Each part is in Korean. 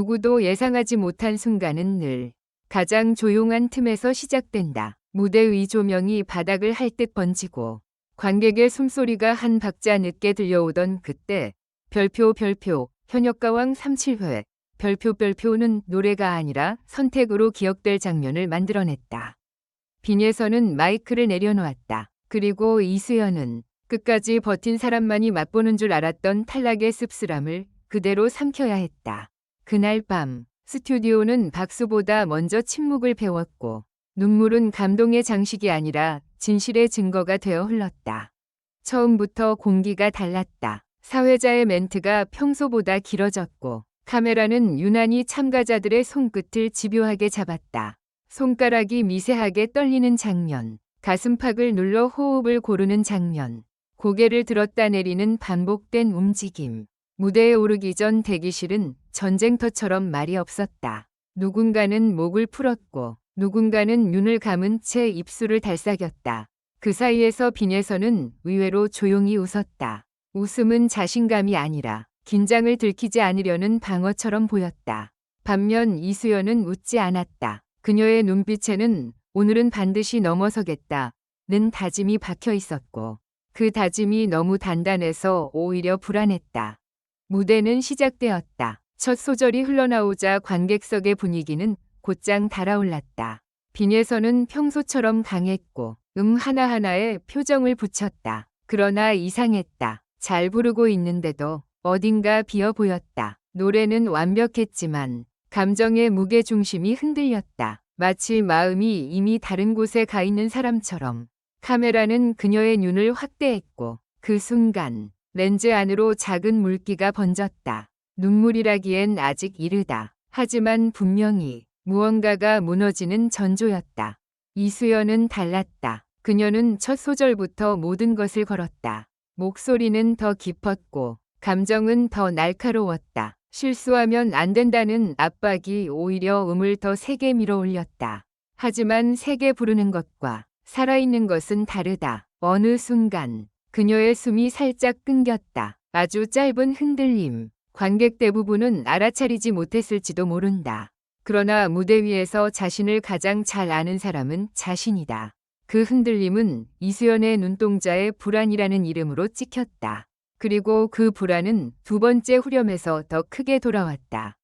누구도 예상하지 못한 순간은 늘 가장 조용한 틈에서 시작된다. 무대 위 조명이 바닥을 할 듯 번지고 관객의 숨소리가 한 박자 늦게 들려오던 그때 별표 현역가왕 37회 별표는 노래가 아니라 선택으로 기억될 장면을 만들어냈다. 빈예선은 마이크를 내려놓았다. 그리고 이수연은 끝까지 버틴 사람만이 맛보는 줄 알았던 탈락의 씁쓸함을 그대로 삼켜야 했다. 그날 밤 스튜디오는 박수보다 먼저 침묵을 배웠고 눈물은 감동의 장식이 아니라 진실의 증거가 되어 흘렀다. 처음부터 공기가 달랐다. 사회자의 멘트가 평소보다 길어졌고 카메라는 유난히 참가자들의 손끝을 집요하게 잡았다. 손가락이 미세하게 떨리는 장면, 가슴팍을 눌러 호흡을 고르는 장면, 고개를 들었다 내리는 반복된 움직임. 무대에 오르기 전 대기실은 전쟁터처럼 말이 없었다. 누군가는 목을 풀었고 누군가는 눈을 감은 채 입술을 달싹였다. 그 사이에서 빈예선은 의외로 조용히 웃었다. 웃음은 자신감이 아니라 긴장을 들키지 않으려는 방어처럼 보였다. 반면 이수연은 웃지 않았다. 그녀의 눈빛에는 오늘은 반드시 넘어서겠다는 다짐이 박혀 있었고 그 다짐이 너무 단단해서 오히려 불안했다. 무대는 시작되었다. 첫 소절이 흘러나오자 관객석의 분위기는 곧장 달아올랐다. 빈예선은 평소처럼 강했고 하나하나에 표정을 붙였다. 그러나 이상했다. 잘 부르고 있는데도 어딘가 비어 보였다. 노래는 완벽했지만 감정의 무게중심이 흔들렸다. 마치 마음이 이미 다른 곳에 가 있는 사람처럼. 카메라는 그녀의 눈을 확대했고 그 순간 렌즈 안으로 작은 물기가 번졌다. 눈물이라기엔 아직 이르다. 하지만 분명히 무언가가 무너지는 전조였다. 이수연은 달랐다. 그녀는 첫 소절부터 모든 것을 걸었다. 목소리는 더 깊었고 감정은 더 날카로웠다. 실수하면 안 된다는 압박이 오히려 음을 더 세게 밀어올렸다. 하지만 세게 부르는 것과 살아있는 것은 다르다. 어느 순간 그녀의 숨이 살짝 끊겼다. 아주 짧은 흔들림. 관객 대부분은 알아차리지 못했을지도 모른다. 그러나 무대 위에서 자신을 가장 잘 아는 사람은 자신이다. 그 흔들림은 이수연의 눈동자에 불안이라는 이름으로 찍혔다. 그리고 그 불안은 두 번째 후렴에서 더 크게 돌아왔다.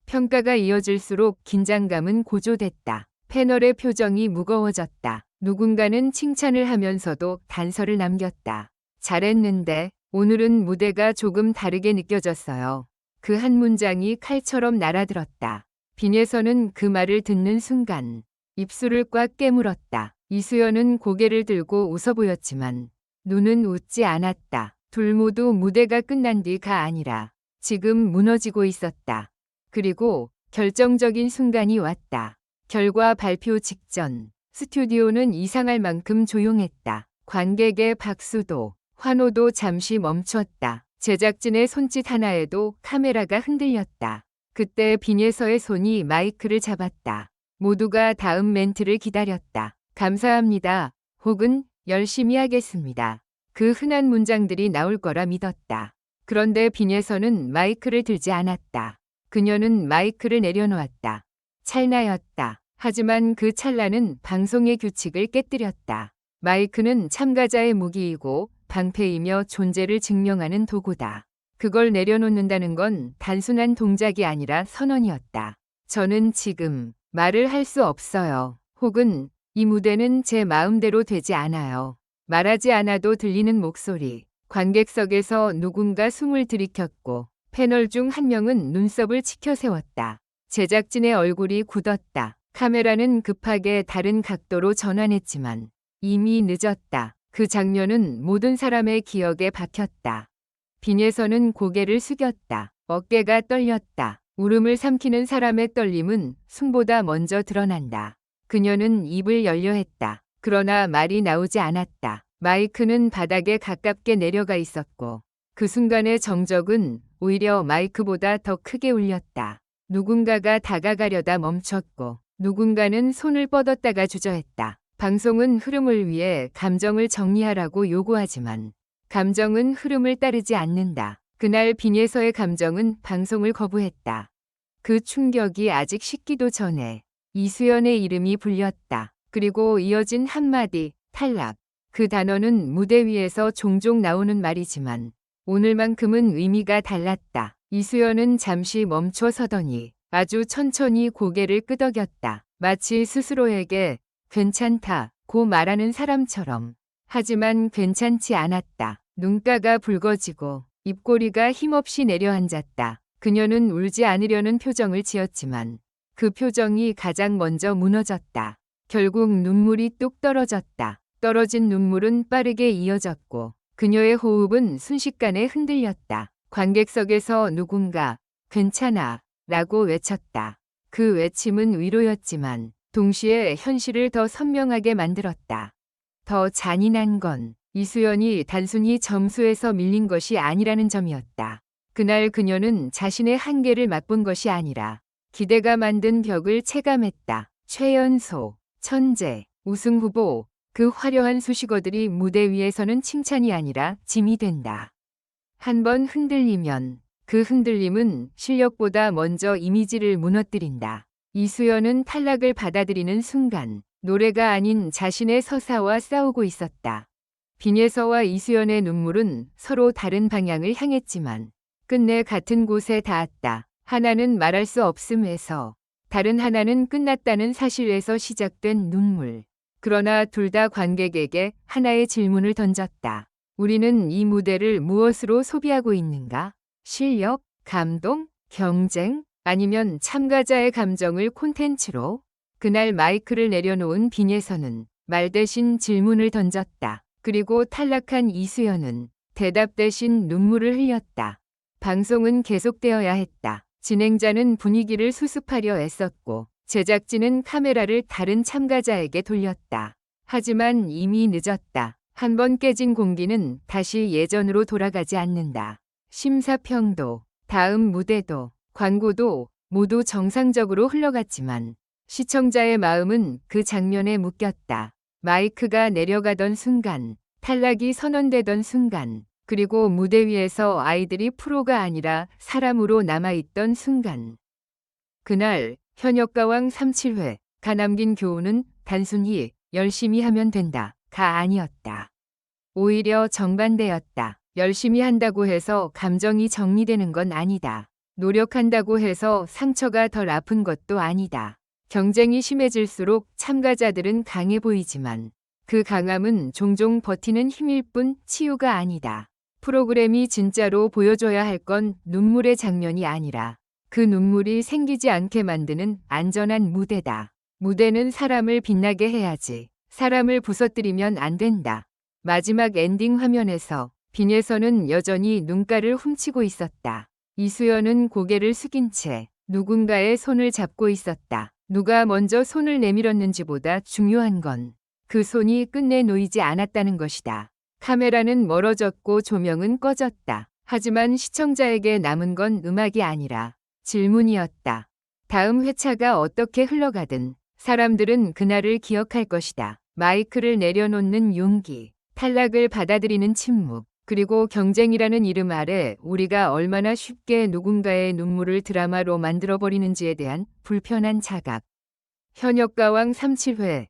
평가가 이어질수록 긴장감은 고조됐다. 패널의 표정이 무거워졌다. 누군가는 칭찬을 하면서도 단서를 남겼다. 잘했는데 오늘은 무대가 조금 다르게 느껴졌어요. 그 한 문장이 칼처럼 날아들었다. 빈예선은 그 말을 듣는 순간 입술을 꽉 깨물었다. 이수연은 고개를 들고 웃어 보였지만 눈은 웃지 않았다. 둘 모두 무대가 끝난 뒤가 아니라 지금 무너지고 있었다. 그리고 결정적인 순간이 왔다. 결과 발표 직전 스튜디오는 이상할 만큼 조용했다. 관객의 박수도 환호도 잠시 멈췄다. 제작진의 손짓 하나에도 카메라가 흔들렸다. 그때 빈예서의 손이 마이크를 잡았다. 모두가 다음 멘트를 기다렸다. 감사합니다. 혹은 열심히 하겠습니다. 그 흔한 문장들이 나올 거라 믿었다. 그런데 빈예서는 마이크를 들지 않았다. 그녀는 마이크를 내려놓았다. 찰나였다. 하지만 그 찰나는 방송의 규칙을 깨뜨렸다. 마이크는 참가자의 무기이고 방패이며 존재를 증명하는 도구다. 그걸 내려놓는다는 건 단순한 동작이 아니라 선언이었다. 저는 지금 말을 할 수 없어요. 혹은 이 무대는 제 마음대로 되지 않아요. 말하지 않아도 들리는 목소리. 관객석에서 누군가 숨을 들이켰고 패널 중 한 명은 눈썹을 치켜 세웠다. 제작진의 얼굴이 굳었다. 카메라는 급하게 다른 각도로 전환했지만 이미 늦었다. 그 장면은 모든 사람의 기억에 박혔다. 빈예선은 고개를 숙였다. 어깨가 떨렸다. 울음을 삼키는 사람의 떨림은 숨보다 먼저 드러난다. 그녀는 입을 열려 했다. 그러나 말이 나오지 않았다. 마이크는 바닥에 가깝게 내려가 있었고 그 순간의 정적은 오히려 마이크보다 더 크게 울렸다. 누군가가 다가가려다 멈췄고 누군가는 손을 뻗었다가 주저했다. 방송은 흐름을 위해 감정을 정리하라고 요구하지만 감정은 흐름을 따르지 않는다. 그날 빈예서의 감정은 방송을 거부했다. 그 충격이 아직 식기도 전에 이수연의 이름이 불렸다. 그리고 이어진 한마디 탈락. 그 단어는 무대 위에서 종종 나오는 말이지만 오늘만큼은 의미가 달랐다. 이수연은 잠시 멈춰 서더니 아주 천천히 고개를 끄덕였다. 마치 스스로에게 괜찮다고 말하는 사람처럼. 하지만 괜찮지 않았다. 눈가가 붉어지고 입꼬리가 힘없이 내려앉았다. 그녀는 울지 않으려는 표정을 지었지만 그 표정이 가장 먼저 무너졌다. 결국 눈물이 뚝 떨어졌다. 떨어진 눈물은 빠르게 이어졌고 그녀의 호흡은 순식간에 흔들렸다. 관객석에서 누군가 괜찮아 라고 외쳤다. 그 외침은 위로였지만 동시에 현실을 더 선명하게 만들었다. 더 잔인한 건 이수연이 단순히 점수에서 밀린 것이 아니라는 점이었다. 그날 그녀는 자신의 한계를 맛본 것이 아니라 기대가 만든 벽을 체감했다. 최연소, 천재, 우승 후보, 그 화려한 수식어들이 무대 위에서는 칭찬이 아니라 짐이 된다. 한 번 흔들리면 그 흔들림은 실력보다 먼저 이미지를 무너뜨린다. 이수연은 탈락을 받아들이는 순간 노래가 아닌 자신의 서사와 싸우고 있었다. 빈예서와 이수연의 눈물은 서로 다른 방향을 향했지만 끝내 같은 곳에 닿았다. 하나는 말할 수 없음에서, 다른 하나는 끝났다는 사실에서 시작된 눈물. 그러나 둘 다 관객에게 하나의 질문을 던졌다. 우리는 이 무대를 무엇으로 소비하고 있는가? 실력, 감동, 경쟁, 아니면 참가자의 감정을 콘텐츠로? 그날 마이크를 내려놓은 빈예서는 말 대신 질문을 던졌다. 그리고 탈락한 이수연은 대답 대신 눈물을 흘렸다. 방송은 계속되어야 했다. 진행자는 분위기를 수습하려 애썼고 제작진은 카메라를 다른 참가자에게 돌렸다. 하지만 이미 늦었다. 한 번 깨진 공기는 다시 예전으로 돌아가지 않는다. 심사평도, 다음 무대도, 광고도 모두 정상적으로 흘러갔지만 시청자의 마음은 그 장면에 묶였다. 마이크가 내려가던 순간, 탈락이 선언되던 순간, 그리고 무대 위에서 아이들이 프로가 아니라 사람으로 남아있던 순간. 그날 현역가왕 37회가 남긴 교훈은 단순히 열심히 하면 된다가 아니었다. 오히려 정반대였다. 열심히 한다고 해서 감정이 정리되는 건 아니다. 노력한다고 해서 상처가 덜 아픈 것도 아니다. 경쟁이 심해질수록 참가자들은 강해 보이지만 그 강함은 종종 버티는 힘일 뿐 치유가 아니다. 프로그램이 진짜로 보여줘야 할 건 눈물의 장면이 아니라 그 눈물이 생기지 않게 만드는 안전한 무대다. 무대는 사람을 빛나게 해야지. 사람을 부서뜨리면 안 된다. 마지막 엔딩 화면에서 빈예서는 여전히 눈가를 훔치고 있었다. 이수연은 고개를 숙인 채 누군가의 손을 잡고 있었다. 누가 먼저 손을 내밀었는지보다 중요한 건 그 손이 끝내 놓이지 않았다는 것이다. 카메라는 멀어졌고 조명은 꺼졌다. 하지만 시청자에게 남은 건 음악이 아니라 질문이었다. 다음 회차가 어떻게 흘러가든 사람들은 그날을 기억할 것이다. 마이크를 내려놓는 용기, 탈락을 받아들이는 침묵, 그리고 경쟁이라는 이름 아래 우리가 얼마나 쉽게 누군가의 눈물을 드라마로 만들어버리는지에 대한 불편한 자각. 현역가왕 37회는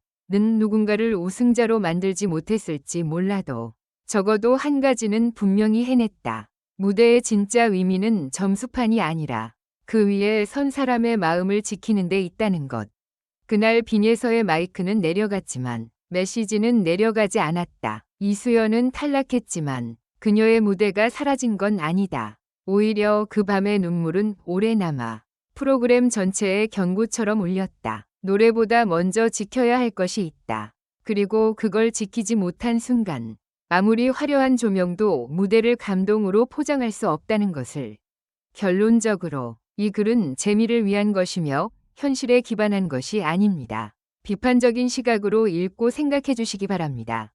누군가를 우승자로 만들지 못했을지 몰라도 적어도 한 가지는 분명히 해냈다. 무대의 진짜 의미는 점수판이 아니라 그 위에 선 사람의 마음을 지키는 데 있다는 것. 그날 빈예서의 마이크는 내려갔지만 메시지는 내려가지 않았다. 이수연은 탈락했지만 그녀의 무대가 사라진 건 아니다. 오히려 그 밤의 눈물은 오래 남아 프로그램 전체의 경고처럼 울렸다. 노래보다 먼저 지켜야 할 것이 있다. 그리고 그걸 지키지 못한 순간 아무리 화려한 조명도 무대를 감동으로 포장할 수 없다는 것을. 결론적으로 이 글은 재미를 위한 것이며 현실에 기반한 것이 아닙니다. 비판적인 시각으로 읽고 생각해 주시기 바랍니다.